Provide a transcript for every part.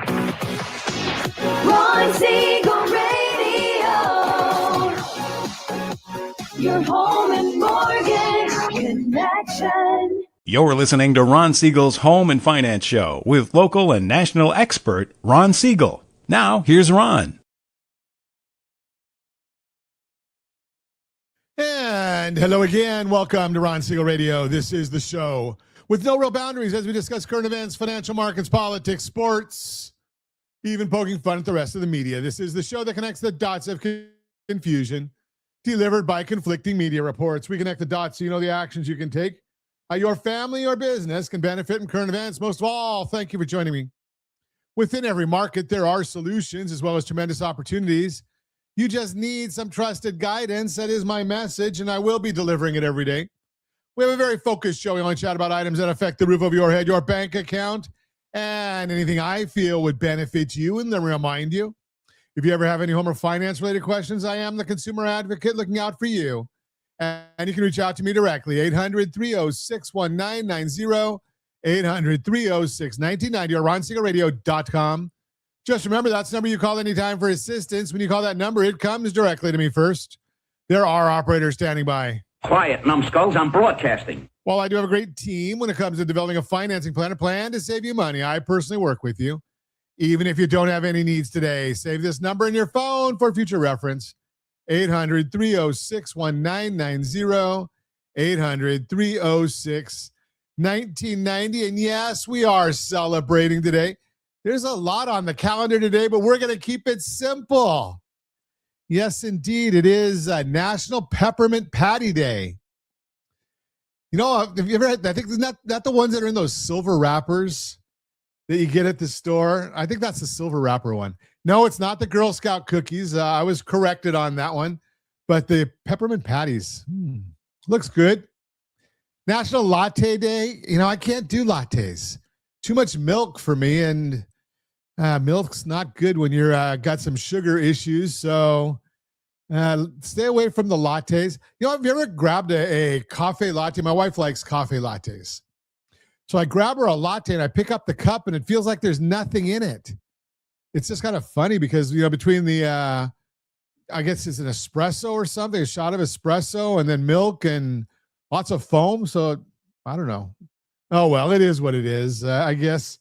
Ron Siegel Radio, your home and mortgage connection. You're listening to Ron Siegel's Home and Finance Show with local and national expert Ron Siegel. Now, here's Ron. And hello again. Welcome to Ron Siegel Radio. This is the show with no real boundaries as we discuss current events, financial markets, politics, sports, even poking fun at the rest of the media. This is the show that connects the dots of confusion delivered by conflicting media reports. We connect the dots so you know the actions you can take. Your family or business can benefit from current events. Most of all, thank you for joining me. Within every market, there are solutions as well as tremendous opportunities. You just need some trusted guidance. That is my message, and I will be delivering it every day. We have a very focused show. We want to chat about items that affect the roof over your head, your bank account, and anything I feel would benefit you and then remind you. If you ever have any home or finance-related questions, I am the consumer advocate looking out for you. And you can reach out to me directly, 800-306-1990, 800-306-1990, or RonSiegelRadio.com. Just remember, that's the number you call anytime for assistance. When you call that number, it comes directly to me first. There are operators standing by. Quiet, numbskulls, I'm broadcasting. Well, I do have a great team when it comes to developing a financing plan, a plan to save you money. I personally work with you. Even if you don't have any needs today, save this number in your phone for future reference. 800-306-1990, 800-306-1990. And yes, we are celebrating today. There's a lot on the calendar today, but we're going to keep it simple. Yes, indeed. It is National Peppermint Patty Day. You know, have you ever had, I think it's not the ones that are in those silver wrappers that you get at the store. I think that's the silver wrapper one. No, it's not the Girl Scout cookies. I was corrected on that one. But the peppermint patties, looks good. National Latte Day. You know, I can't do lattes. Too much milk for me, and milk's not good when you're got some sugar issues. So stay away from the lattes. You know, have you ever grabbed a coffee latte? My wife likes coffee lattes. So I grab her a latte and I pick up the cup and it feels like there's nothing in it. It's just kind of funny because, you know, between the, I guess it's an espresso or something, a shot of espresso and then milk and lots of foam. So I don't know. Oh, well, it is what it is. I guess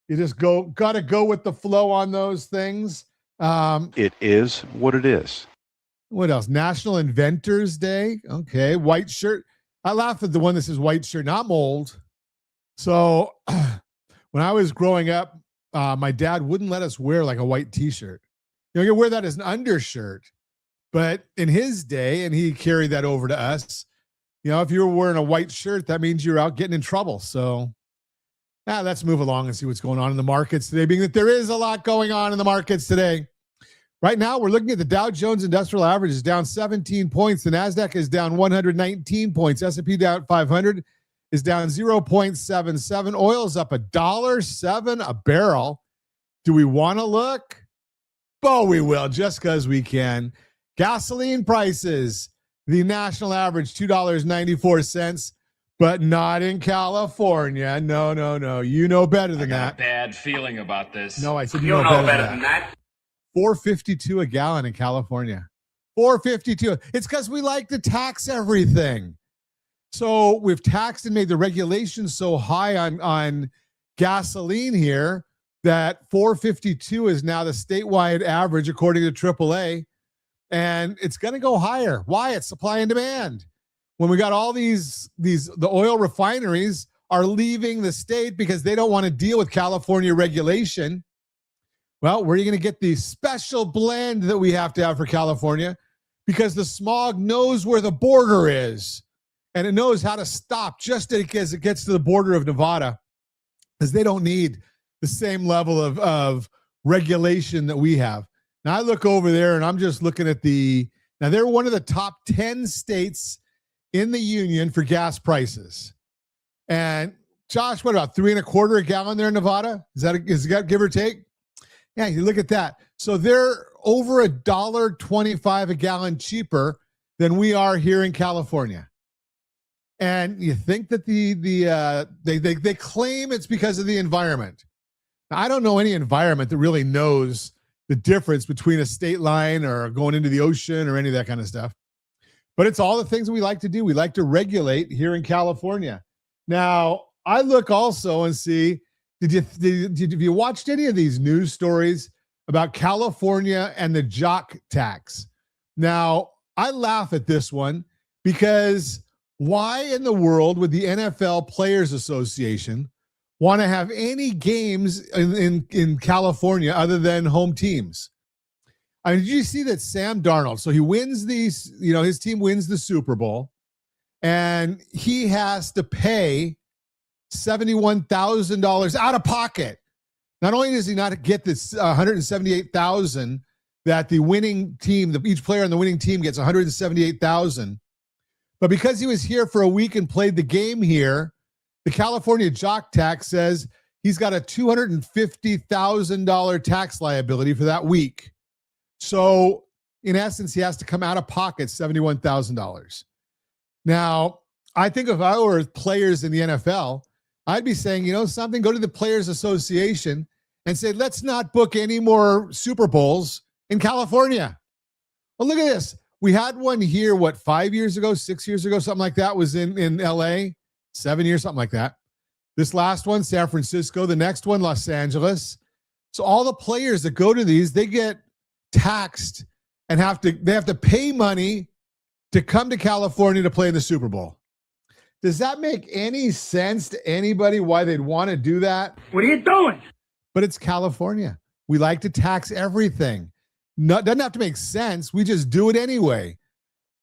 you just got to go with the flow on those things. It is what it is. What else? National Inventors Day. Okay. White shirt. I laugh at the one that says white shirt, not mold. So when I was growing up, my dad wouldn't let us wear like a white t-shirt. You know, you wear that as an undershirt. But in his day, and he carried that over to us, you know, if you were wearing a white shirt, that means you're out getting in trouble. So let's move along and see what's going on in the markets today, being that there is a lot going on in the markets today. Right now, we're looking at the Dow Jones Industrial Average is down 17 points. The NASDAQ is down 119 points. S&P down 500 is down 0.77. Oil's up $1.07 a barrel. Do we want to look? Oh, we will, just because we can. Gasoline prices, the national average, $2.94, but not in California. No. You know better than that. I got a bad feeling about this. No, I said you know better than that. $4.52 a gallon in California. $4.52. It's because we like to tax everything. So we've taxed and made the regulations so high on gasoline here that $4.52 is now the statewide average according to AAA. And it's going to go higher. Why? It's supply and demand. When we got all the oil refineries are leaving the state because they don't want to deal with California regulation. Well, where are you going to get the special blend that we have to have for California? Because the smog knows where the border is. And it knows how to stop just as it gets to the border of Nevada, because they don't need the same level of regulation that we have. Now, I look over there, and I'm just looking at now they're one of the top 10 states in the union for gas prices. And Josh, what about $3.25 a gallon there in Nevada? Is that give or take? Yeah, you look at that. So they're over $1.25 a gallon cheaper than we are here in California. And you think that they claim it's because of the environment. Now, I don't know any environment that really knows the difference between a state line or going into the ocean or any of that kind of stuff. But it's all the things that we like to do. We like to regulate here in California. Now, I look also and see, have you watched any of these news stories about California and the jock tax? Now, I laugh at this one because why in the world would the NFL Players Association want to have any games in California other than home teams? I mean, did you see that Sam Darnold? So he wins these, his team wins the Super Bowl, and he has to pay $71,000 out of pocket. Not only does he not get this $178,000 that the winning team, each player on the winning team gets $178,000, but because he was here for a week and played the game here, the California jock tax says he's got a $250,000 tax liability for that week. So in essence, he has to come out of pocket $71,000. Now, I think if I were players in the NFL, I'd be saying, something, go to the Players Association and say, let's not book any more Super Bowls in California. Well, look at this. We had one here, 5 years ago, 6 years ago, something like that, was in LA, 7 years, something like that. This last one, San Francisco. The next one, Los Angeles. So all the players that go to these, they get taxed and they have to pay money to come to California to play in the Super Bowl. Does that make any sense to anybody why they'd want to do that? What are you doing? But it's California. We like to tax everything. Doesn't have to make sense. We just do it anyway.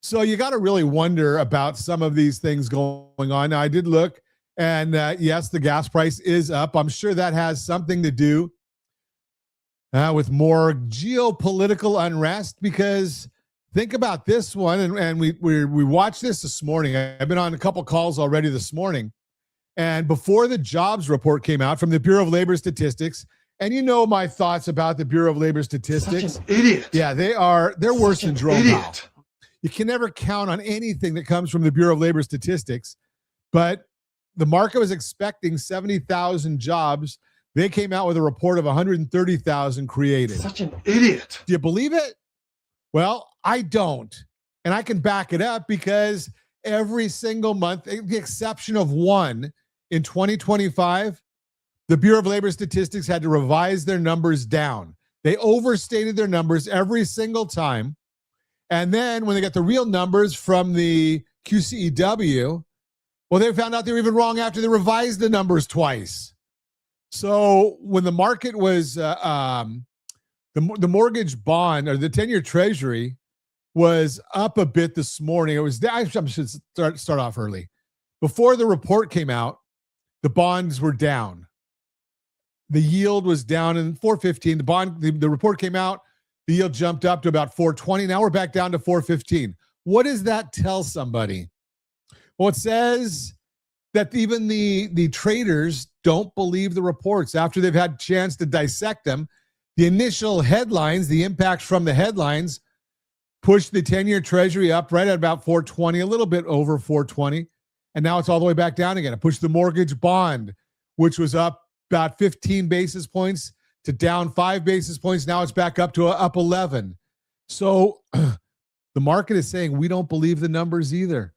So you got to really wonder about some of these things going on. Now, I did look, and yes, the gas price is up. I'm sure that has something to do with more geopolitical unrest, because think about this one, and we watched this morning. I've been on a couple calls already this morning, and before the jobs report came out from the Bureau of Labor Statistics, and you know my thoughts about the Bureau of Labor Statistics. Such an idiot. Yeah, they're worse than Jerome Powell. You can never count on anything that comes from the Bureau of Labor Statistics, but the market was expecting 70,000 jobs. They came out with a report of 130,000 created. Such an idiot. Do you believe it? Well, I don't. And I can back it up because every single month, the exception of one in 2025, the Bureau of Labor Statistics had to revise their numbers down. They overstated their numbers every single time. And then when they got the real numbers from the QCEW, well, they found out they were even wrong after they revised the numbers twice. So when the market was, the mortgage bond or the 10-year treasury was up a bit this morning. It was, I should start off early. Before the report came out, the bonds were down. The yield was down in 4.15. The report came out. The yield jumped up to about 4.20. Now we're back down to 4.15. What does that tell somebody? Well, it says that even the traders don't believe the reports after they've had a chance to dissect them. The initial headlines, the impacts from the headlines, pushed the 10-year treasury up right at about 4.20, a little bit over 4.20, and now it's all the way back down again. It pushed the mortgage bond, which was up about 15 basis points to down 5 basis points. Now it's back up to up 11. So the market is saying we don't believe the numbers either.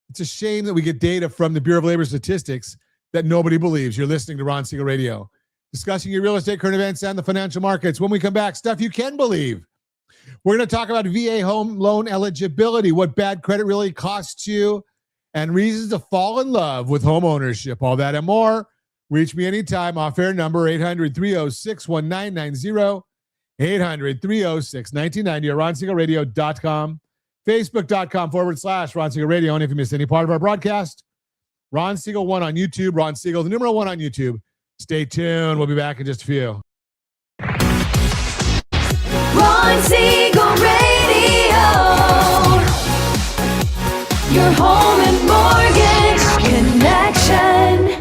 It's a shame that we get data from the Bureau of Labor Statistics that nobody believes. You're listening to Ron Siegel Radio, discussing your real estate, current events, and the financial markets. When we come back, stuff you can believe. We're going to talk about VA home loan eligibility, what bad credit really costs you, and reasons to fall in love with home ownership. All that and more. Reach me anytime. Off-air number 800-306-1990, 800-306-1990, or RonSiegelRadio.com, Facebook.com/Ron Siegel Radio. And if you missed any part of our broadcast, Ron Siegel 1 on YouTube, Ron Siegel, the number 1 on YouTube. Stay tuned. We'll be back in just a few. Ron Siegel Radio. Your home and mortgage connection.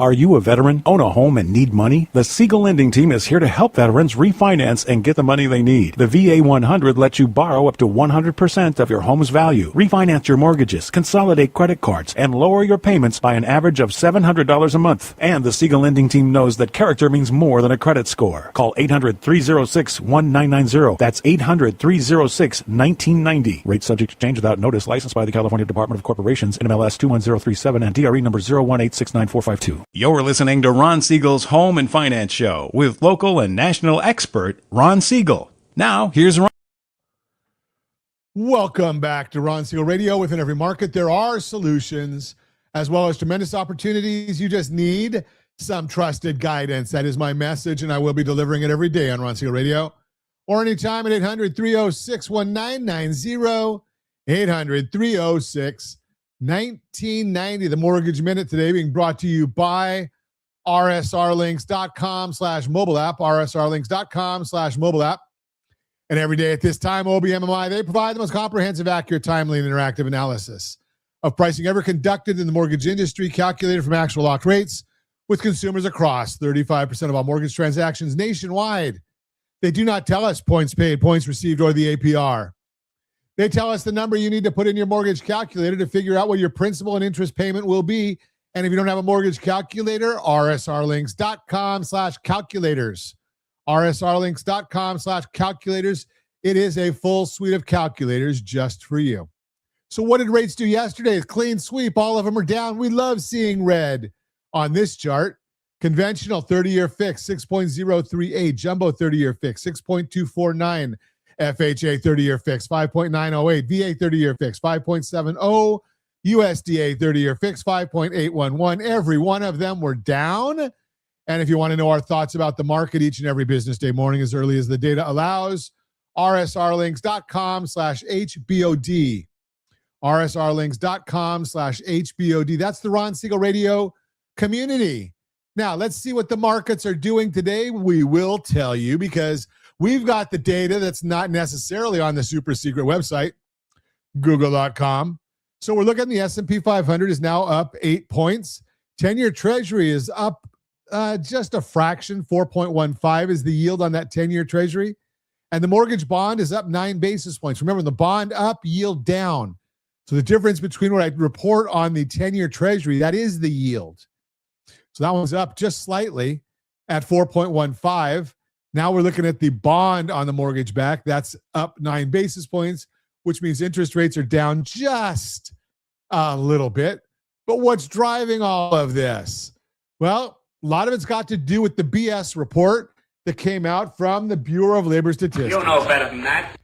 Are you a veteran, own a home, and need money? The Siegel lending team is here to help veterans refinance and get the money they need. The VA 100 lets you borrow up to 100% of your home's value, refinance your mortgages, consolidate credit cards, and lower your payments by an average of $700 a month. And the Siegel lending team knows that character means more than a credit score. Call 800-306-1990. That's 800-306-1990. Rate subject to change without notice. Licensed by the California Department of Corporations, NMLS 21037, and DRE number 018694452. You're listening to Ron Siegel's Home and Finance Show with local and national expert Ron Siegel. Now, here's Ron. Welcome back to Ron Siegel Radio. Within every market, there are solutions as well as tremendous opportunities. You just need some trusted guidance. That is my message, and I will be delivering it every day on Ron Siegel Radio or anytime at 800-306-1990, 800-306-1990. The Mortgage Minute today being brought to you by rsrlinks.com/mobile app, rsrlinks.com/mobile app. And every day at this time, OBMMI, they provide the most comprehensive, accurate, timely, and interactive analysis of pricing ever conducted in the mortgage industry, calculated from actual locked rates with consumers across 35% of all mortgage transactions nationwide. They do not tell us points paid, points received, or the APR. They tell us the number you need to put in your mortgage calculator to figure out what your principal and interest payment will be. And if you don't have a mortgage calculator, rsrlinks.com/calculators. rsrlinks.com/calculators. It is a full suite of calculators just for you. So what did rates do yesterday? It's clean sweep. All of them are down. We love seeing red on this chart. Conventional 30-year fix, 6.038. Jumbo 30-year fix, 6.249. FHA 30-year fix, 5.908. VA 30-year fix, 5.70. USDA 30-year fix, 5.811. Every one of them were down. And if you want to know our thoughts about the market each and every business day morning as early as the data allows, rsrlinks.com/HBOD. rsrlinks.com/HBOD. That's the Ron Siegel Radio community. Now, let's see what the markets are doing today. We will tell you because we've got the data that's not necessarily on the super secret website, google.com. So we're looking at the S&P 500 is now up 8 points. 10-year Treasury is up just a fraction, 4.15 is the yield on that 10-year Treasury. And the mortgage bond is up 9 basis points. Remember, the bond up, yield down. So the difference between what I report on the 10-year Treasury, that is the yield. So that one's up just slightly at 4.15. Now we're looking at the bond on the mortgage back. That's up 9 basis points, which means interest rates are down just a little bit. But what's driving all of this? Well, a lot of it's got to do with the BS report that came out from the Bureau of Labor Statistics. You know better than that.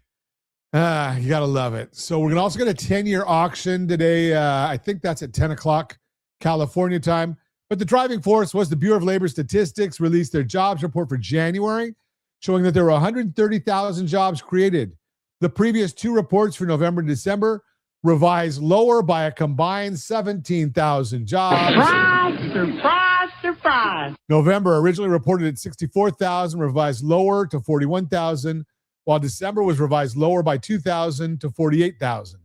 You got to love it. So we're going to also get a 10-year auction today. I think that's at 10 o'clock California time. But the driving force was the Bureau of Labor Statistics released their jobs report for January, showing that there were 130,000 jobs created. The previous two reports for November and December revised lower by a combined 17,000 jobs. Surprise, surprise, surprise. November originally reported at 64,000, revised lower to 41,000, while December was revised lower by 2,000 to 48,000.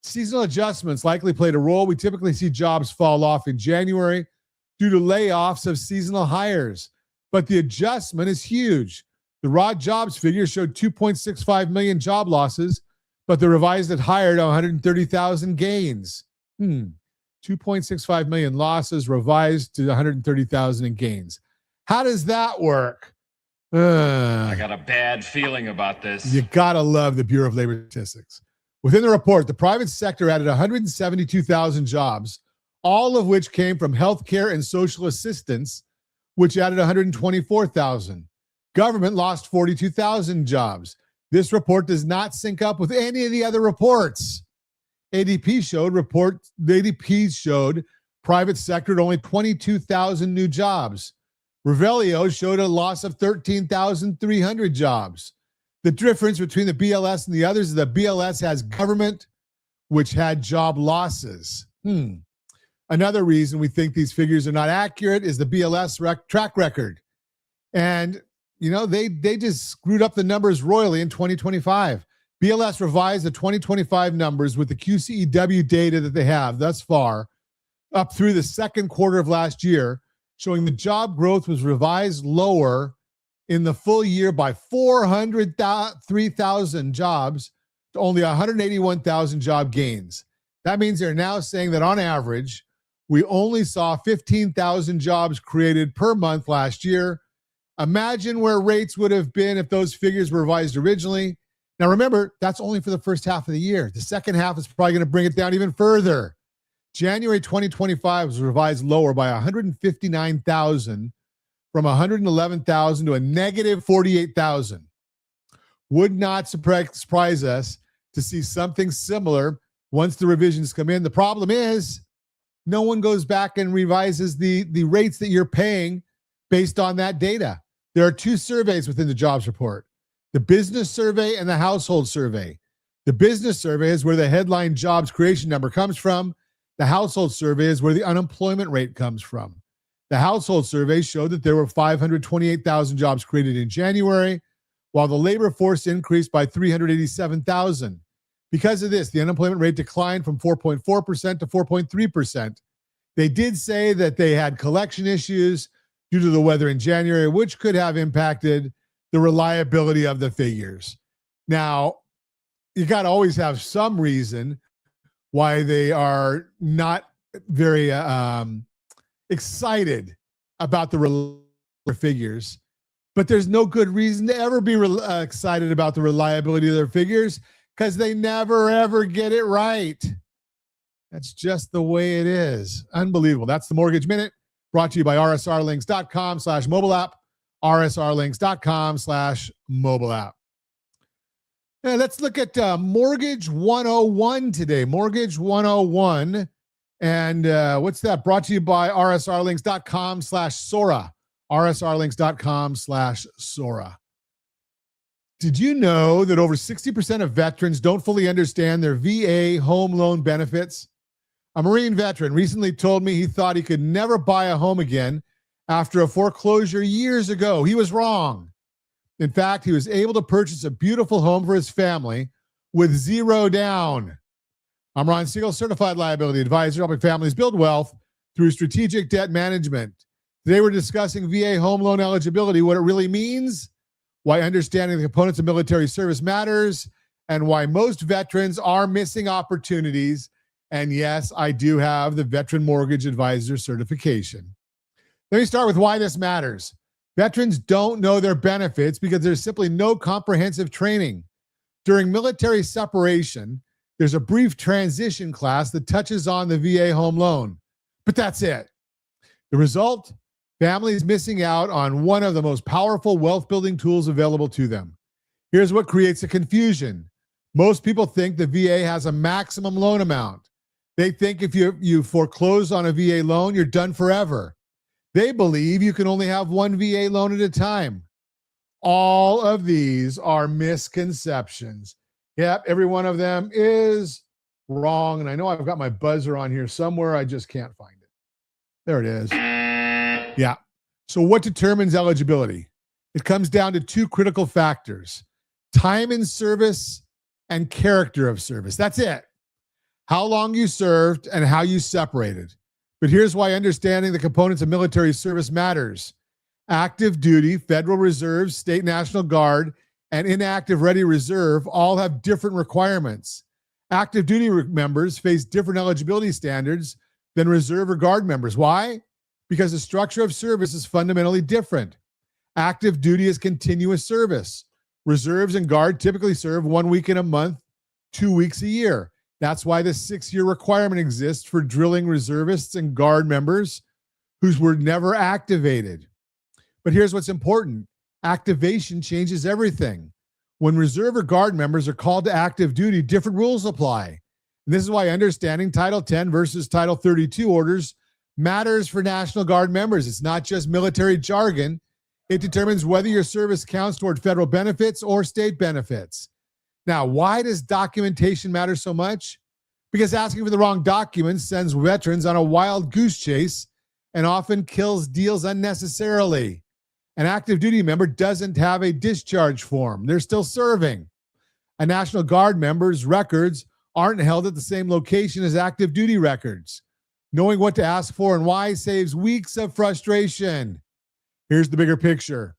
Seasonal adjustments likely played a role. We typically see jobs fall off in January due to layoffs of seasonal hires, but the adjustment is huge. The raw jobs figure showed 2.65 million job losses, but the revised it higher to 130,000 gains. 2.65 million losses revised to 130,000 in gains. How does that work? I got a bad feeling about this. You gotta love the Bureau of Labor Statistics. Within the report, the private sector added 172,000 jobs, all of which came from healthcare and social assistance, which added 124,000. Government lost 42,000 jobs. This report does not sync up with any of the other reports. ADP showed private sector at only 22,000 new jobs. Revelio showed a loss of 13,300 jobs. The difference between the BLS and the others is that BLS has government, which had job losses. Another reason we think these figures are not accurate is the BLS track record. And, you know, they just screwed up the numbers royally in 2025. BLS revised the 2025 numbers with the QCEW data that they have thus far up through the second quarter of last year showing the job growth was revised lower in the full year by 403,000 jobs to only 181,000 job gains. That means they're now saying that on average, we only saw 15,000 jobs created per month last year. Imagine where rates would have been if those figures were revised originally. Now, remember, that's only for the first half of the year. The second half is probably going to bring it down even further. January 2025 was revised lower by 159,000 from 111,000 to a negative 48,000. Would not surprise us to see something similar once the revisions come in. The problem is no one goes back and revises the rates that you're paying based on that data. There are two surveys within the jobs report, the business survey and the household survey. The business survey is where the headline jobs creation number comes from. The household survey is where the unemployment rate comes from. The household survey showed that there were 528,000 jobs created in January, while the labor force increased by 387,000. Because of this, the unemployment rate declined from 4.4% to 4.3%. They did say that they had collection issues due to the weather in January, which could have impacted the reliability of the figures. Now, you got to always have some reason why they are not very excited about the figures, but there's no good reason to ever be excited about the reliability of their figures because they never, ever get it right. That's just the way it is. Unbelievable. That's the Mortgage Minute, brought to you by rsrlinks.com/mobile app, rsrlinks.com/mobile app. Now let's look at Mortgage 101 today. Mortgage 101. And what's that? Brought to you by rsrlinks.com/Sora. rsrlinks.com/Sora. Did you know that over 60% of veterans don't fully understand their VA home loan benefits? A Marine veteran recently told me he thought he could never buy a home again after a foreclosure years ago. He was wrong. In fact, he was able to purchase a beautiful home for his family with zero down. I'm Ron Siegel, Certified Liability Advisor, helping families build wealth through strategic debt management. Today we're discussing VA home loan eligibility, what it really means, why understanding the components of military service matters, and why most veterans are missing opportunities. And yes, I do have the Veteran Mortgage Advisor certification. Let me start with why this matters. Veterans don't know their benefits because there's simply no comprehensive training. During military separation, there's a brief transition class that touches on the VA home loan, but that's it. The result? Families missing out on one of the most powerful wealth-building tools available to them. Here's what creates the confusion. Most people think the VA has a maximum loan amount. They think if you foreclose on a VA loan, you're done forever. They believe you can only have one VA loan at a time. All of these are misconceptions. Yep, every one of them is wrong. And I know I've got my buzzer on here somewhere. I just can't find it. There it is. Yeah. So what determines eligibility? It comes down to two critical factors: time in service and character of service. That's it. How long you served and how you separated. But here's why understanding the components of military service matters. Active duty, Federal Reserve, State National Guard, and inactive ready reserve all have different requirements. Active duty members face different eligibility standards than reserve or guard members. Why? Because the structure of service is fundamentally different. Active duty is continuous service. Reserves and guard typically serve 1 week in a month, 2 weeks a year. That's why the 6-year requirement exists for drilling reservists and guard members who were never activated. But here's what's important. Activation changes everything. When reserve or guard members are called to active duty, different rules apply. And this is why understanding Title 10 versus Title 32 orders matters for National Guard members. It's not just military jargon. It determines whether your service counts toward federal benefits or state benefits. Now, why does documentation matter so much? Because asking for the wrong documents sends veterans on a wild goose chase and often kills deals unnecessarily. An active duty member doesn't have a discharge form. They're still serving. A National Guard member's records aren't held at the same location as active duty records. Knowing what to ask for and why saves weeks of frustration. Here's the bigger picture.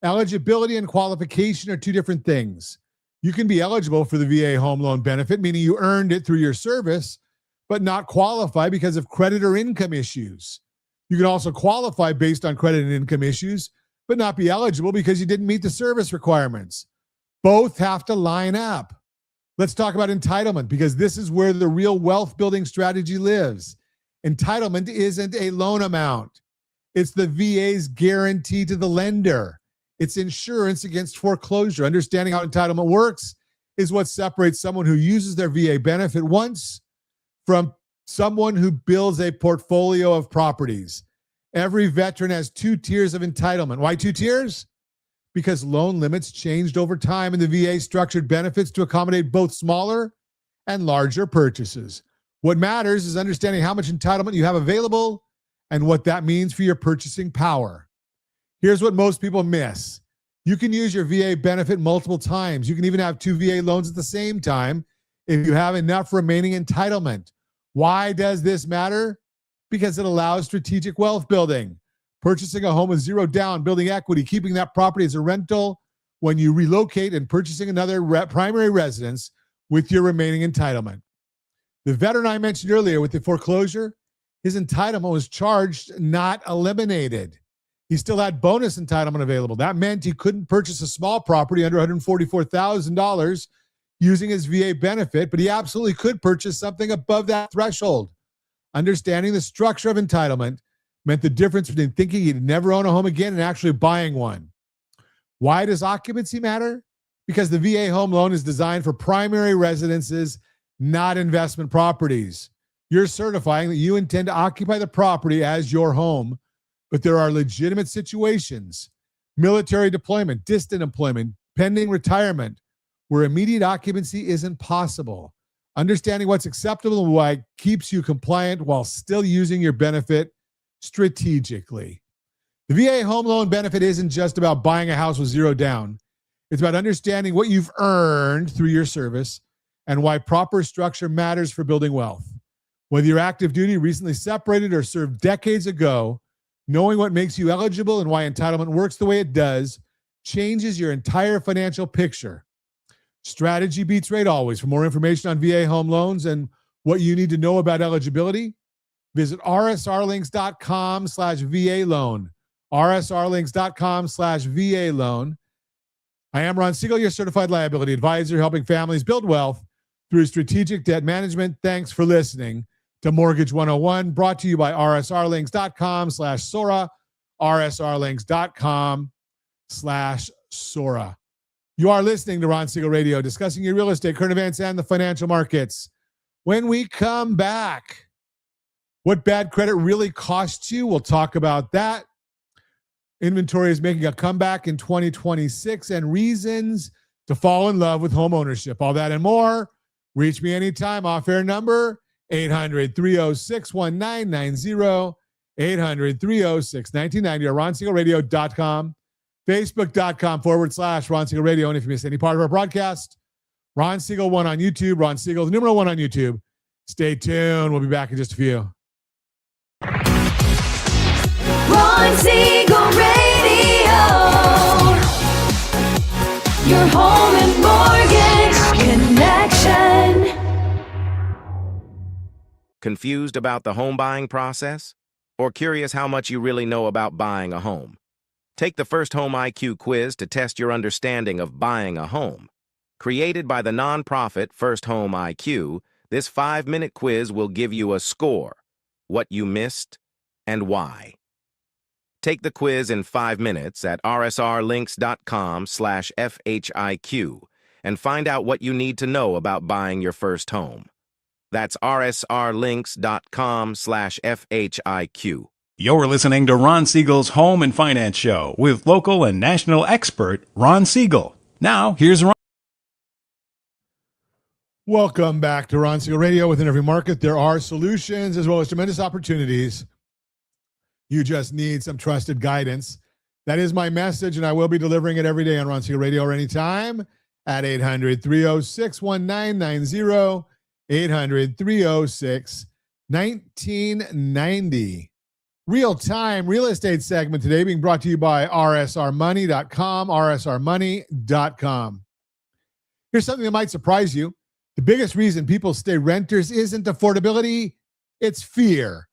Eligibility and qualification are two different things. You can be eligible for the VA home loan benefit, meaning you earned it through your service, but not qualify because of credit or income issues. You can also qualify based on credit and income issues, but not be eligible because you didn't meet the service requirements. Both have to line up. Let's talk about entitlement, because this is where the real wealth building strategy lives. Entitlement isn't a loan amount. It's the VA's guarantee to the lender. It's insurance against foreclosure. Understanding how entitlement works is what separates someone who uses their VA benefit once from someone who builds a portfolio of properties. Every veteran has 2 tiers of entitlement. Why 2 tiers? Because loan limits changed over time and the VA structured benefits to accommodate both smaller and larger purchases. What matters is understanding how much entitlement you have available and what that means for your purchasing power. Here's what most people miss. You can use your VA benefit multiple times. You can even have 2 VA loans at the same time if you have enough remaining entitlement. Why does this matter? Because it allows strategic wealth building. Purchasing a home with 0 down, building equity, keeping that property as a rental when you relocate, and purchasing another primary residence with your remaining entitlement. The veteran I mentioned earlier with the foreclosure, his entitlement was charged, not eliminated. He still had bonus entitlement available. That meant he couldn't purchase a small property under $144,000 using his VA benefit, but he absolutely could purchase something above that threshold. Understanding the structure of entitlement meant the difference between thinking he'd never own a home again and actually buying one. Why does occupancy matter? Because the VA home loan is designed for primary residences, not investment properties. You're certifying that you intend to occupy the property as your home, but there are legitimate situations, military deployment, distant employment, pending retirement, where immediate occupancy isn't possible. Understanding what's acceptable and why keeps you compliant while still using your benefit strategically. The VA home loan benefit isn't just about buying a house with 0 down. It's about understanding what you've earned through your service and why proper structure matters for building wealth. Whether you're active duty, recently separated, or served decades ago, knowing what makes you eligible and why entitlement works the way it does changes your entire financial picture. Strategy beats rate always. For more information on VA home loans and what you need to know about eligibility, visit rsrlinks.com/VA loan. rsrlinks.com/VA loan. I am Ron Siegel, your certified liability advisor, helping families build wealth through strategic debt management. Thanks for listening to Mortgage 101, brought to you by rsrlinks.com/Sora, rsrlinks.com/Sora. You are listening to Ron Siegel Radio, discussing your real estate, current events, and the financial markets. When we come back, what bad credit really costs you, we'll talk about that. Inventory is making a comeback in 2026 and reasons to fall in love with home ownership. All that and more. Reach me anytime. Off-air number, 800-306-1990, 800-306-1990, or RonSiegelRadio.com, Facebook.com/Ron Siegel Radio. And if you miss any part of our broadcast, Ron Siegel 1 on YouTube, Ron Siegel, the numeral 1 on YouTube. Stay tuned. We'll be back in just a few. Ron Siegel Radio. Your home and mortgage connection. Confused about the home buying process? Or curious how much you really know about buying a home? Take the First Home IQ quiz to test your understanding of buying a home. Created by the nonprofit First Home IQ, this 5-minute quiz will give you a score, what you missed, and why. Take the quiz in 5 minutes at rsrlinks.com/FHIQ and find out what you need to know about buying your first home. That's rsrlinks.com/FHIQ. You're listening to Ron Siegel's Home and Finance Show with local and national expert Ron Siegel. Now, here's Ron. Welcome back to Ron Siegel Radio. Within every market, there are solutions as well as tremendous opportunities. You just need some trusted guidance. That is my message, and I will be delivering it every day on Ron Siegel Radio or anytime at 800-306-1990, 1990. Real-time real estate segment today being brought to you by rsrmoney.com, rsrmoney.com. Here's something that might surprise you. The biggest reason people stay renters isn't affordability, it's fear.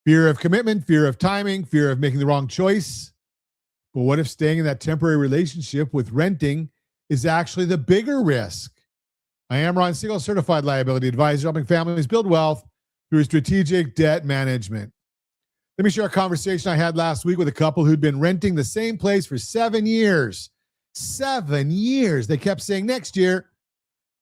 Fear of commitment, fear of timing, fear of making the wrong choice. But what if staying in that temporary relationship with renting is actually the bigger risk? I am Ron Siegel, Certified Liability Advisor, helping families build wealth through strategic debt management. Let me share a conversation I had last week with a couple who'd been renting the same place for 7 years. 7 years. They kept saying next year,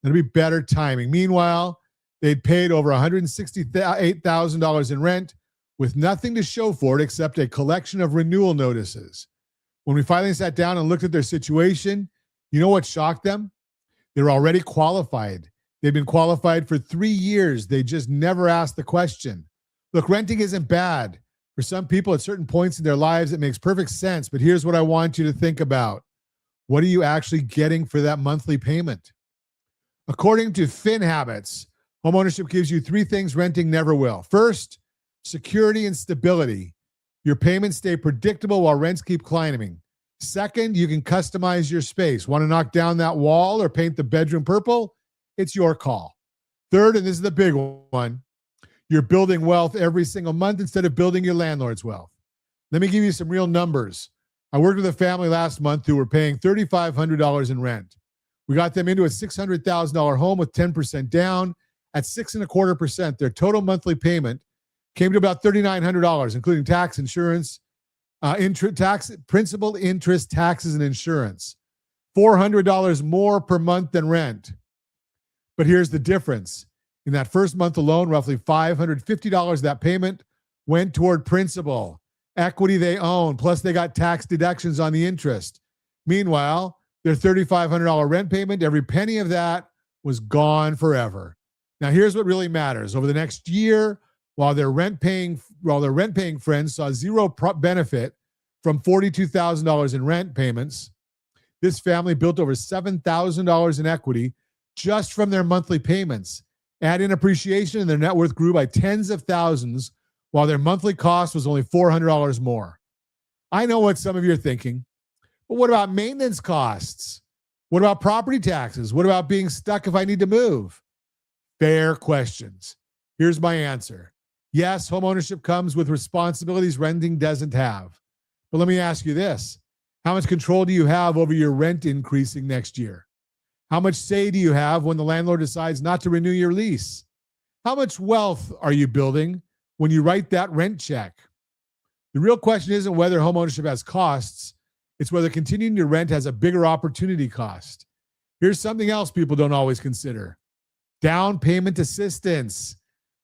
it'll be better timing. Meanwhile, they'd paid over $168,000 in rent with nothing to show for it except a collection of renewal notices. When we finally sat down and looked at their situation, you know what shocked them? They're already qualified. They've been qualified for 3 years. They just never asked the question. Look, renting isn't bad. For some people at certain points in their lives, it makes perfect sense. But here's what I want you to think about. What are you actually getting for that monthly payment? According to FinHabits, homeownership gives you 3 things renting never will. First, security and stability. Your payments stay predictable while rents keep climbing. Second, you can customize your space. Want to knock down that wall or paint the bedroom purple? It's your call. Third, and this is the big one, you're building wealth every single month instead of building your landlord's wealth. Let me give you some real numbers. I worked with a family last month who were paying $3,500 in rent. We got them into a $600,000 home with 10% down. At 6.25%, their total monthly payment came to about $3,900, including tax, insurance, principal, interest, taxes, and insurance. $400 more per month than rent. But here's the difference. In that first month alone, roughly $550 of that payment went toward principal, equity they own, plus they got tax deductions on the interest. Meanwhile, their $3,500 rent payment, every penny of that was gone forever. Now, here's what really matters. Over the next year, while their rent-paying friends saw zero benefit from $42,000 in rent payments, this family built over $7,000 in equity just from their monthly payments. Add in appreciation, and their net worth grew by tens of thousands, while their monthly cost was only $400 more. I know what some of you are thinking, but what about maintenance costs? What about property taxes? What about being stuck if I need to move? Fair questions. Here's my answer. Yes, homeownership comes with responsibilities renting doesn't have. But let me ask you this. How much control do you have over your rent increasing next year? How much say do you have when the landlord decides not to renew your lease? How much wealth are you building when you write that rent check? The real question isn't whether homeownership has costs. It's whether continuing to rent has a bigger opportunity cost. Here's something else people don't always consider. Down payment assistance.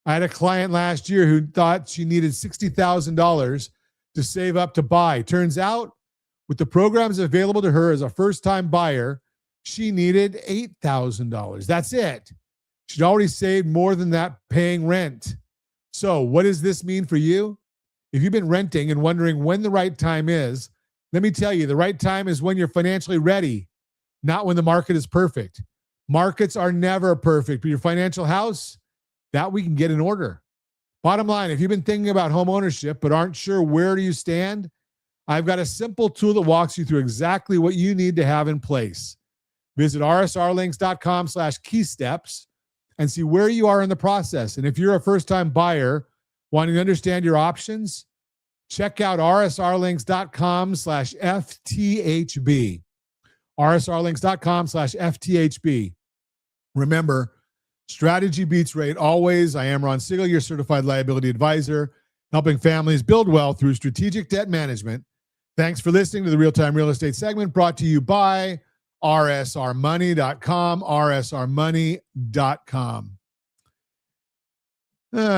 I had a client last year who thought she needed $60,000 to save up to buy. Turns out, with the programs available to her as a first-time buyer, she needed $8,000. That's it. She'd already saved more than that paying rent. So what does this mean for you? If you've been renting and wondering when the right time is, let me tell you, the right time is when you're financially ready, not when the market is perfect. Markets are never perfect, but your financial house, that we can get in order. Bottom line, if you've been thinking about home ownership but aren't sure where do you stand, I've got a simple tool that walks you through exactly what you need to have in place. Visit rsrlinks.com/keysteps and see where you are in the process. And if you're a first-time buyer wanting to understand your options, check out rsrlinks.com/FTHB. rsrlinks.com/FTHB. Remember, strategy beats rate always. I am Ron Siegel, your certified liability advisor, helping families build wealth through strategic debt management. Thanks for listening to the Real-Time Real Estate segment brought to you by rsrmoney.com, rsrmoney.com.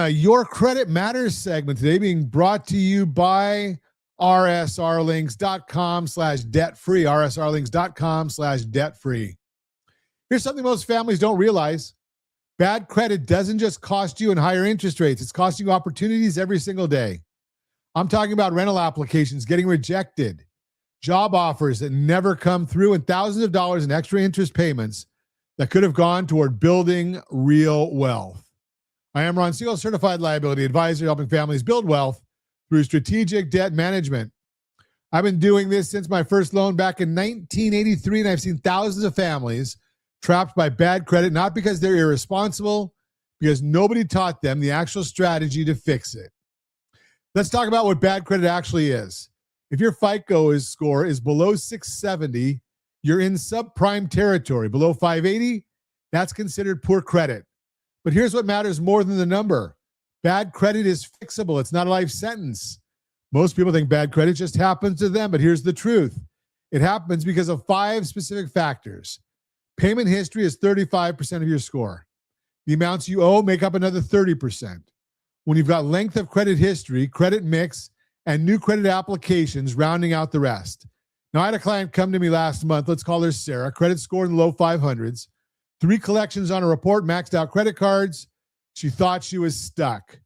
Your Credit Matters segment today being brought to you by rsrlinks.com/debt-free, rsrlinks.com/debt-free. Here's something most families don't realize. Bad credit doesn't just cost you in higher interest rates. It's costing you opportunities every single day. I'm talking about rental applications getting rejected, job offers that never come through, and thousands of dollars in extra interest payments that could have gone toward building real wealth. I am Ron Siegel, Certified Liability Advisor, helping families build wealth through strategic debt management. I've been doing this since my first loan back in 1983, and I've seen thousands of families trapped by bad credit, not because they're irresponsible, because nobody taught them the actual strategy to fix it. Let's talk about what bad credit actually is. If your FICO score is below 670, you're in subprime territory. Below 580, that's considered poor credit. But here's what matters more than the number. Bad credit is fixable. It's not a life sentence. Most people think bad credit just happens to them, but here's the truth. It happens because of 5 specific factors. Payment history is 35% of your score. The amounts you owe make up another 30%. When you've got length of credit history, credit mix, and new credit applications rounding out the rest. Now, I had a client come to me last month. Let's call her Sarah. Credit score in the low 500s. 3 collections on a report, maxed out credit cards. She thought she was stuck.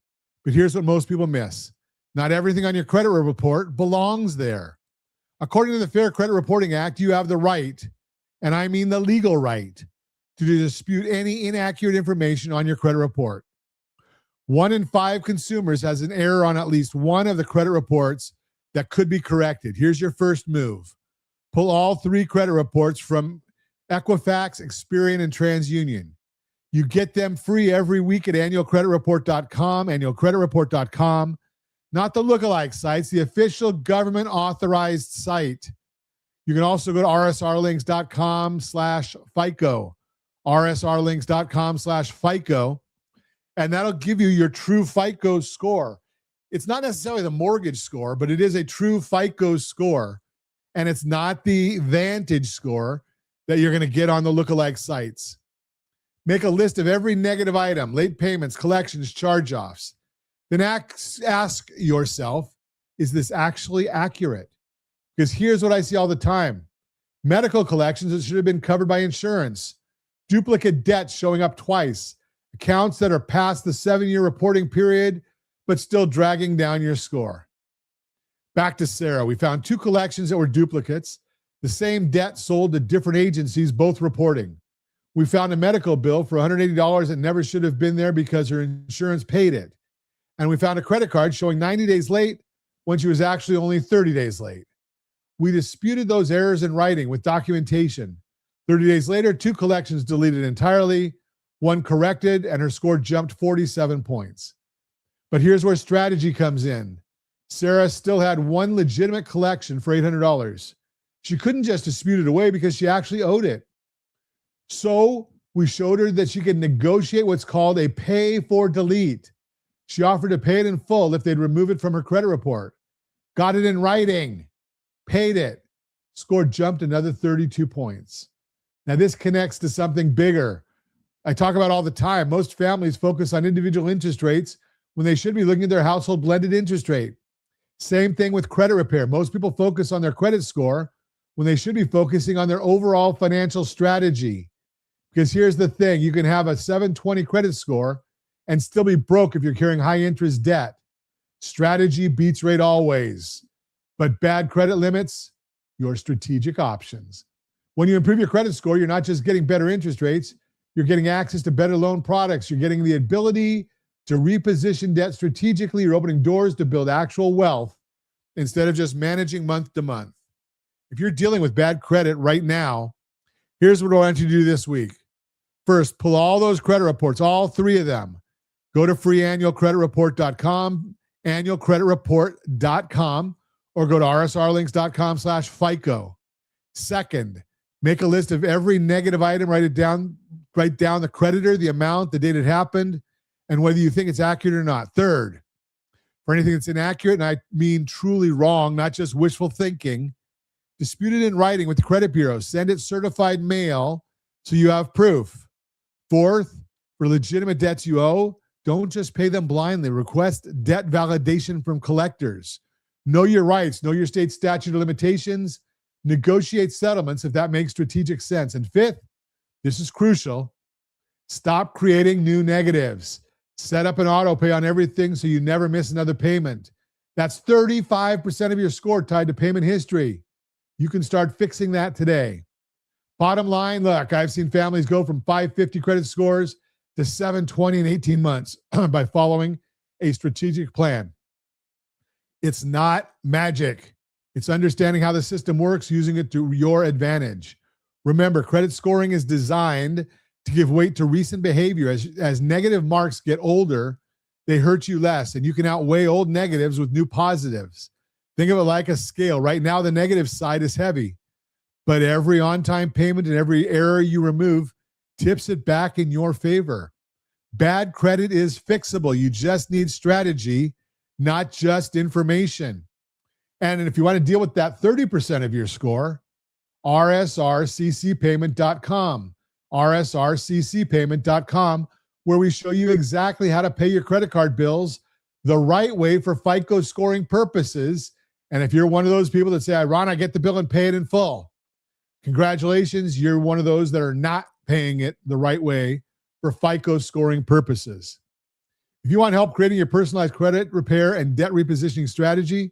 But here's what most people miss. Not everything on your credit report belongs there. According to the Fair Credit Reporting Act, you have the right, and I mean the legal right, to dispute any inaccurate information on your credit report. 1 in 5 consumers has an error on at least one of the credit reports that could be corrected. Here's your first move. Pull all 3 credit reports from Equifax, Experian, and TransUnion. You get them free every week at annualcreditreport.com, annualcreditreport.com, not the lookalike sites, the official government authorized site. You can also go to rsrlinks.com/FICO, rsrlinks.com/FICO, and that'll give you your true FICO score. It's not necessarily the mortgage score, but it is a true FICO score, and it's not the Vantage score that you're going to get on the lookalike sites. Make a list of every negative item, late payments, collections, charge-offs. Then ask yourself, is this actually accurate? Because here's what I see all the time. Medical collections that should have been covered by insurance. Duplicate debts showing up twice. Accounts that are past the 7-year reporting period, but still dragging down your score. Back to Sarah. We found 2 collections that were duplicates. The same debt sold to different agencies, both reporting. We found a medical bill for $180 that never should have been there because her insurance paid it. And we found a credit card showing 90 days late when she was actually only 30 days late. We disputed those errors in writing with documentation. 30 days later, 2 collections deleted entirely, 1 corrected, and her score jumped 47 points. But here's where strategy comes in. Sarah still had 1 legitimate collection for $800. She couldn't just dispute it away because she actually owed it. So we showed her that she could negotiate what's called a pay for delete. She offered to pay it in full if they'd remove it from her credit report. Got it in writing, paid it, score jumped another 32 points. Now this connects to something bigger. I talk about all the time. Most families focus on individual interest rates when they should be looking at their household blended interest rate. Same thing with credit repair. Most people focus on their credit score when they should be focusing on their overall financial strategy. Because here's the thing, you can have a 720 credit score and still be broke if you're carrying high interest debt. Strategy beats rate always. But bad credit limits your strategic options. When you improve your credit score, you're not just getting better interest rates, you're getting access to better loan products. You're getting the ability to reposition debt strategically. You're opening doors to build actual wealth instead of just managing month to month. If you're dealing with bad credit right now, here's what I want you to do this week. First, pull all those credit reports, all 3 of them. Go to freeannualcreditreport.com, annualcreditreport.com, or go to rsrlinks.com/FICO. Second, make a list of every negative item, write down the creditor, the amount, the date it happened, and whether you think it's accurate or not. Third, for anything that's inaccurate, and I mean truly wrong, not just wishful thinking, dispute it in writing with the credit bureau. Send it certified mail so you have proof. Fourth, for legitimate debts you owe, don't just pay them blindly. Request debt validation from collectors. Know your rights. Know your state statute of limitations. Negotiate settlements if that makes strategic sense. And fifth, this is crucial, stop creating new negatives. Set up an auto pay on everything so you never miss another payment. That's 35% of your score tied to payment history. You can start fixing that today. Bottom line, look, I've seen families go from 550 credit scores to 720 in 18 months by following a strategic plan. It's not magic. It's understanding how the system works, using it to your advantage. Remember, credit scoring is designed to give weight to recent behavior. As negative marks get older, they hurt you less, and you can outweigh old negatives with new positives. Think of it like a scale. Right now, the negative side is heavy, but every on-time payment and every error you remove tips it back in your favor. Bad credit is fixable. You just need strategy, not just information. And if you want to deal with that 30% of your score, rsrccpayment.com, rsrccpayment.com, where we show you exactly how to pay your credit card bills the right way for FICO scoring purposes. And if you're one of those people that say, Ron, I get the bill and pay it in full, congratulations, you're one of those that are not paying it the right way for FICO scoring purposes. If you want help creating your personalized credit repair and debt repositioning strategy,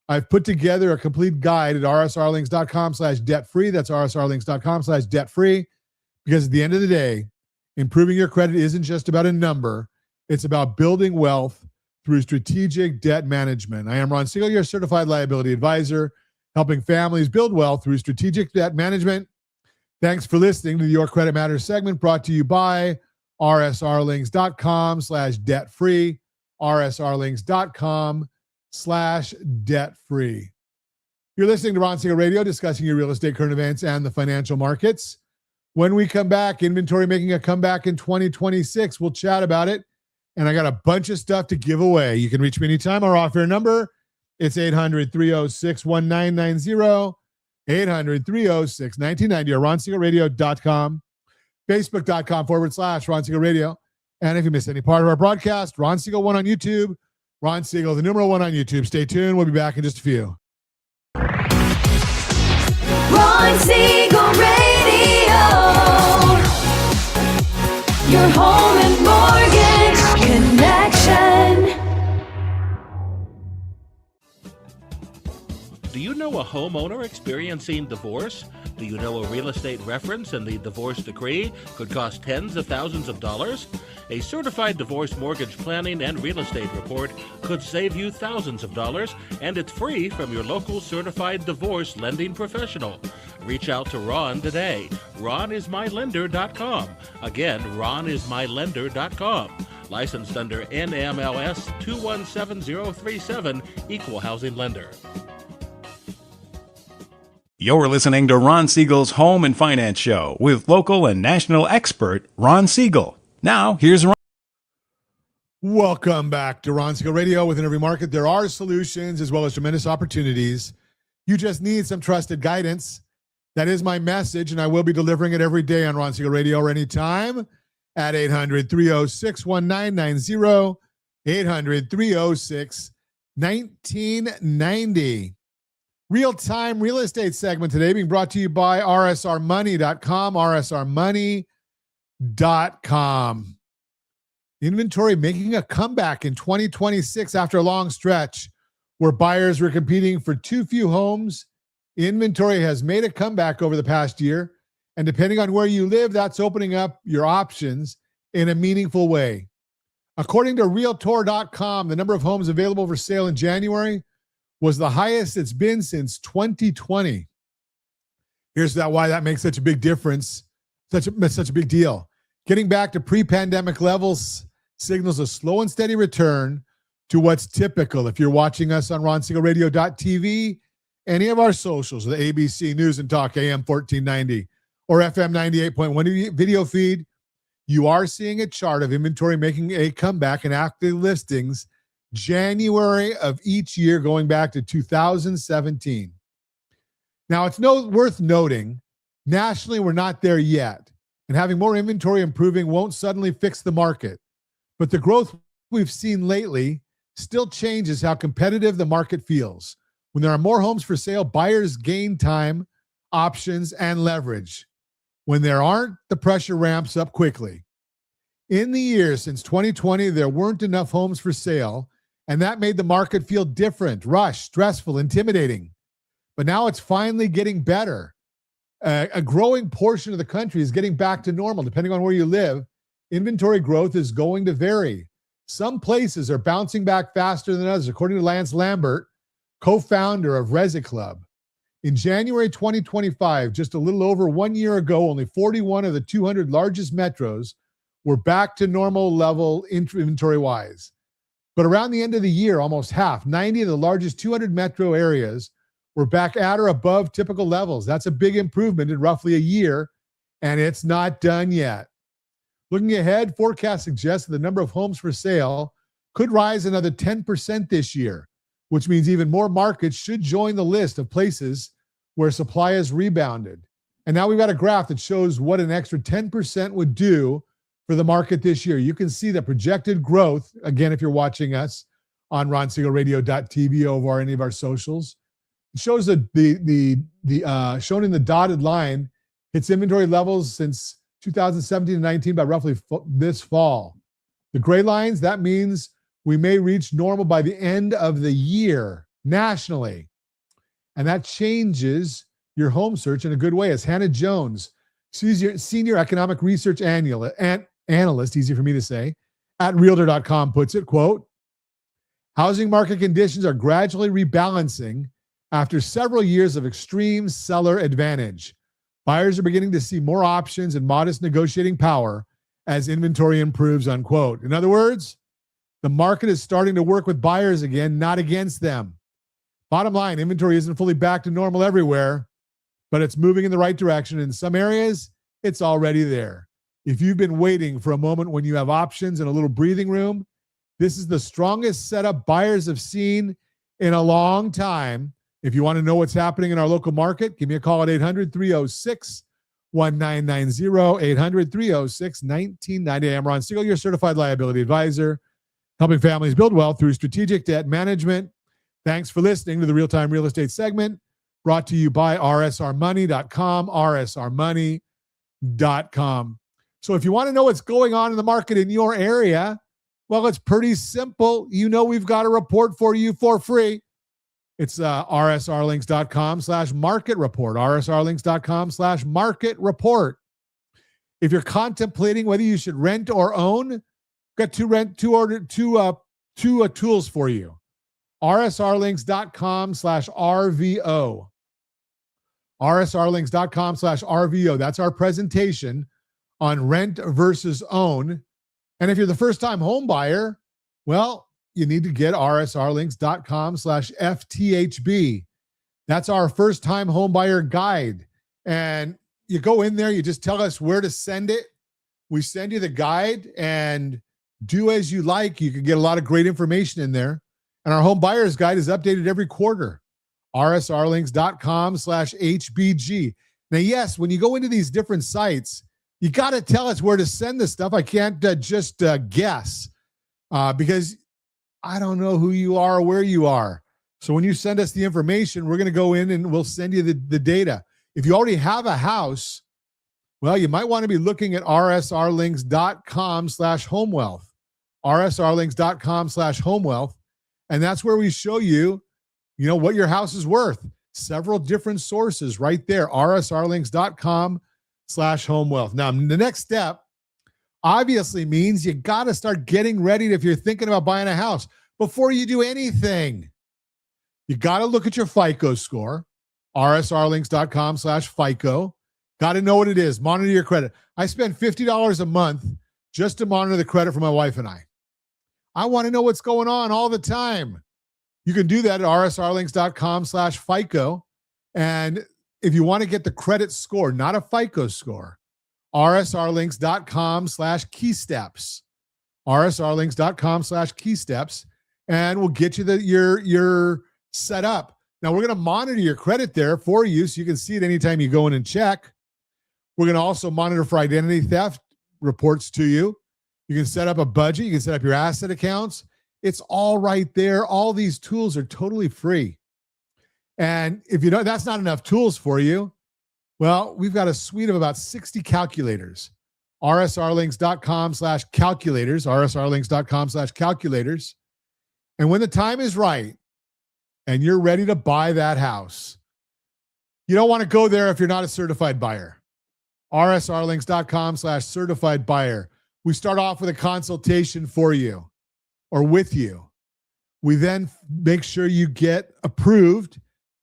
I've put together a complete guide at rsrlinks.com/debt-free. That's rsrlinks.com/debt-free. Because at the end of the day, improving your credit isn't just about a number. It's about building wealth through strategic debt management. I am Ron Siegel, your Certified Liability Advisor, helping families build wealth through strategic debt management. Thanks for listening to the Your Credit Matters segment, brought to you by rsrlinks.com/debt-free, rsrlinks.com/debt-free. You're listening to Ron Siegel Radio, discussing your real estate, current events, and the financial markets. When we come back, inventory making a comeback in 2026. We'll chat about it. And I got a bunch of stuff to give away. You can reach me anytime. Our off-air number, it's 800-306-1990, 800-306-1990, or ronsiegelradio.com, facebook.com/Ron Siegel Radio. And if you miss any part of our broadcast, Ron Siegel 1 on YouTube, Ron Siegel, the numeral 1 on YouTube. Stay tuned. We'll be back in just a few. Ron Siegel Radio, your home and mortgage connection. Do you know a homeowner experiencing divorce? Do you know a real estate reference and the divorce decree could cost tens of thousands of dollars? A certified divorce mortgage planning and real estate report could save you thousands of dollars, and it's free from your local certified divorce lending professional. Reach out to Ron today. RonIsMyLender.com. Again, RonIsMyLender.com. Licensed under NMLS 217037, Equal Housing Lender. You're listening to Ron Siegel's Home and Finance Show with local and national expert Ron Siegel. Now, here's Ron. Welcome back to Ron Siegel Radio. Within every market, there are solutions as well as tremendous opportunities. You just need some trusted guidance. That is my message, and I will be delivering it every day on Ron Siegel Radio or anytime at 800-306-1990, 800-306-1990. Real-time real estate segment today being brought to you by rsrmoney.com, rsrmoney.com. Inventory making a comeback in 2026 after a long stretch where buyers were competing for too few homes. Inventory has made a comeback over the past year, and depending on where you live, that's opening up your options in a meaningful way. According to Realtor.com, the number of homes available for sale in January was the highest it's been since 2020. Here's why that makes such a big difference, such a big deal. Getting back to pre-pandemic levels signals a slow and steady return to what's typical. If you're watching us on RonSiegelRadio.tv, any of our socials, the ABC News and Talk AM 1490 or FM 98.1 video feed, you are seeing a chart of inventory making a comeback in active listings January of each year going back to 2017. Now, it's worth noting, nationally, we're not there yet, and having more inventory improving won't suddenly fix the market. But the growth we've seen lately still changes how competitive the market feels. When there are more homes for sale, buyers gain time, options, and leverage. When there aren't, the pressure ramps up quickly. In the years since 2020, there weren't enough homes for sale, and that made the market feel different, rushed, stressful, intimidating. But now it's finally getting better. A growing portion of the country is getting back to normal, depending on where you live, inventory growth is going to vary. Some places are bouncing back faster than others, according to Lance Lambert, co-founder of Resi Club. In January 2025, just a little over 1 year ago, only 41 of the 200 largest metros were back to normal level inventory-wise. But around the end of the year, almost half, 90 of the largest 200 metro areas were back at or above typical levels. That's a big improvement in roughly a year, and it's not done yet. Looking ahead, forecasts suggest that the number of homes for sale could rise another 10% this year, which means even more markets should join the list of places where supply has rebounded. And now we've got a graph that shows what an extra 10% would do for the market this year. You can see the projected growth, again, if you're watching us on ronsiegelradio.tv or any of our socials. It shows shown in the dotted line, its inventory levels since 2017 and 19 by roughly this fall. The gray lines, that means we may reach normal by the end of the year nationally. And that changes your home search in a good way. As Hannah Jones, senior economic research analyst, easy for me to say, at Realtor.com puts it, quote, housing market conditions are gradually rebalancing after several years of extreme seller advantage. Buyers are beginning to see more options and modest negotiating power as inventory improves, unquote. In other words, the market is starting to work with buyers again, not against them. Bottom line, inventory isn't fully back to normal everywhere, but it's moving in the right direction. In some areas, it's already there. If you've been waiting for a moment when you have options and a little breathing room, this is the strongest setup buyers have seen in a long time. If you want to know what's happening in our local market, give me a call at 800-306-1990, 800-306-1990. I'm Ron Siegel, your certified liability advisor, helping families build wealth through strategic debt management. Thanks for listening to the Real-Time Real Estate segment, brought to you by rsrmoney.com, rsrmoney.com. So if you want to know what's going on in the market in your area, well, it's pretty simple. You know we've got a report for you for free. It's rsrlinks.com/market report, rsrlinks.com/market report. If you're contemplating whether you should rent or own, got two tools for you. rsrlinks.com/RVO. rsrlinks.com/RVO. That's our presentation on rent versus own. And if you're the first-time home buyer, well, you need to get rsrlinks.com/FTHB. That's our first-time home buyer guide. And you go in there, you just tell us where to send it. We send you the guide and do as you like. You can get a lot of great information in there. And our home buyer's guide is updated every quarter. rsrlinks.com/HBG. Now, yes, when you go into these different sites, you got to tell us where to send this stuff. I can't just guess because I don't know who you are or where you are. So when you send us the information, we're going to go in and we'll send you the data. If you already have a house, well, you might want to be looking at rsrlinks.com/homewealth, rsrlinks.com/homewealth. And that's where we show you, what your house is worth. Several different sources right there, rsrlinks.com/homewealth. Now, the next step obviously means you got to start getting ready if you're thinking about buying a house. Before you do anything, you got to look at your FICO score, rsrlinks.com/FICO. Got to know what it is. Monitor your credit. I spend $50 a month just to monitor the credit for my wife and I. I want to know what's going on all the time. You can do that at rsrlinks.com/FICO. And if you want to get the credit score, not a FICO score, rsrlinks.com/keysteps, rsrlinks.com/keysteps, and we'll get you your set up. Now, we're going to monitor your credit there for you so you can see it anytime you go in and check. We're going to also monitor for identity theft reports to you. You can set up a budget. You can set up your asset accounts. It's all right there. All these tools are totally free. And if that's not enough tools for you, well, we've got a suite of about 60 calculators. rsrlinks.com/calculators, rsrlinks.com/calculators. And when the time is right and you're ready to buy that house, you don't want to go there if you're not a certified buyer. rsrlinks.com/certified buyer. We start off with a consultation for you or with you. We then make sure you get approved,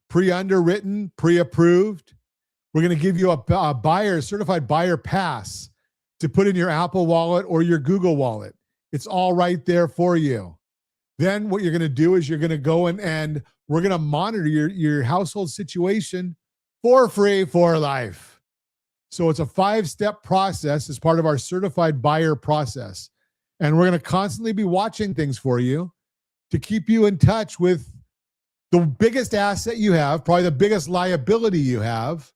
pre-underwritten, pre-approved. We're going to give you a certified buyer pass to put in your Apple Wallet or your Google Wallet. It's all right there for you. Then what you're going to do is you're going to go and we're going to monitor your household situation for free for life. So it's a 5-step process as part of our certified buyer process. And we're going to constantly be watching things for you to keep you in touch with the biggest asset you have, probably the biggest liability you have.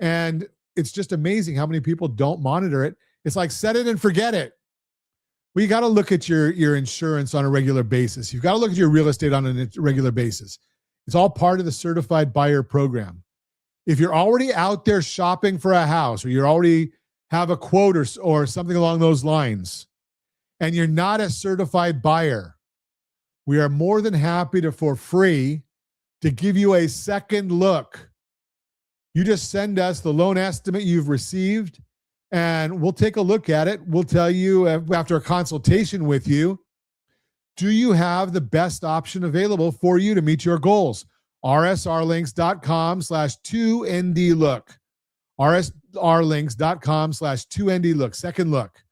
And it's just amazing how many people don't monitor it. It's like set it and forget it. Well, you got to look at your insurance on a regular basis. You've got to look at your real estate on a regular basis. It's all part of the certified buyer program. If you're already out there shopping for a house, or you already have a quote or something along those lines, and you're not a certified buyer, we are more than happy to, for free, to give you a second look. You just send us the loan estimate you've received, and we'll take a look at it. We'll tell you after a consultation with you, do you have the best option available for you to meet your goals? rsrlinks.com/2ndlook. rsrlinks.com/2ndlook. Second look.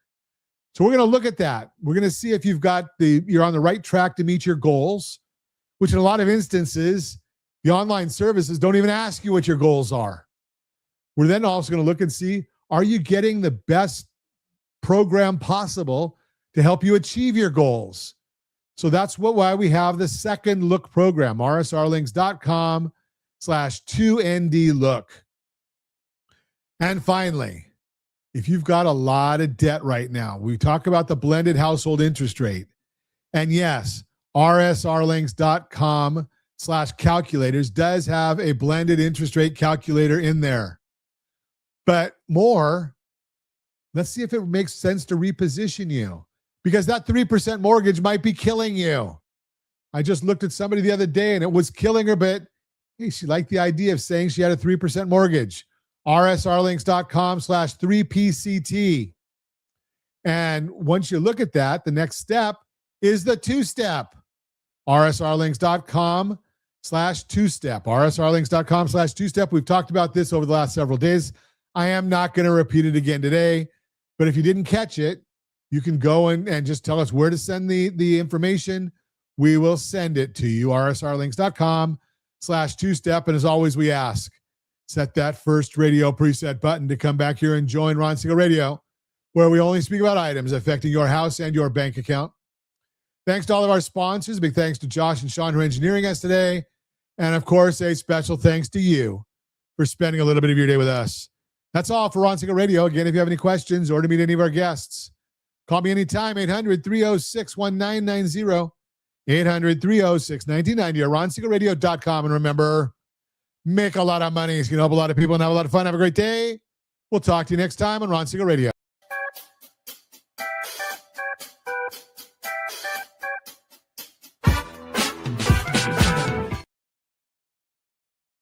So we're going to look at that. We're going to see if you're on the right track to meet your goals, which in a lot of instances, the online services don't even ask you what your goals are. We're then also going to look and see, are you getting the best program possible to help you achieve your goals? So that's why we have the second look program, rsrlinks.com/2ndlook. And finally, if you've got a lot of debt right now, we talk about the blended household interest rate. And yes, rsrlinks.com/calculators does have a blended interest rate calculator in there. But more, let's see if it makes sense to reposition you, because that 3% mortgage might be killing you. I just looked at somebody the other day and it was killing her, but hey, she liked the idea of saying she had a 3% mortgage. rsrlinks.com/3pct. And once you look at that, the next step is the 2-step. rsrlinks.com/2-step. rsrlinks.com/2-step. We've talked about this over the last several days. I am not going to repeat it again today, but if you didn't catch it, you can go and just tell us where to send the information. We will send it to you, rsrlinks.com/2-step. And as always, we ask, set that first radio preset button to come back here and join Ron Siegel Radio, where we only speak about items affecting your house and your bank account. Thanks to all of our sponsors. Big thanks to Josh and Sean who are engineering us today. And of course, a special thanks to you for spending a little bit of your day with us. That's all for Ron Siegel Radio. Again, if you have any questions or to meet any of our guests, call me anytime, 800-306-1990, 800-306-1990, or ronsiegelradio.com. And remember, make a lot of money so you can help a lot of people and have a lot of fun. Have a great day. We'll talk to you next time on Ron Siegel Radio.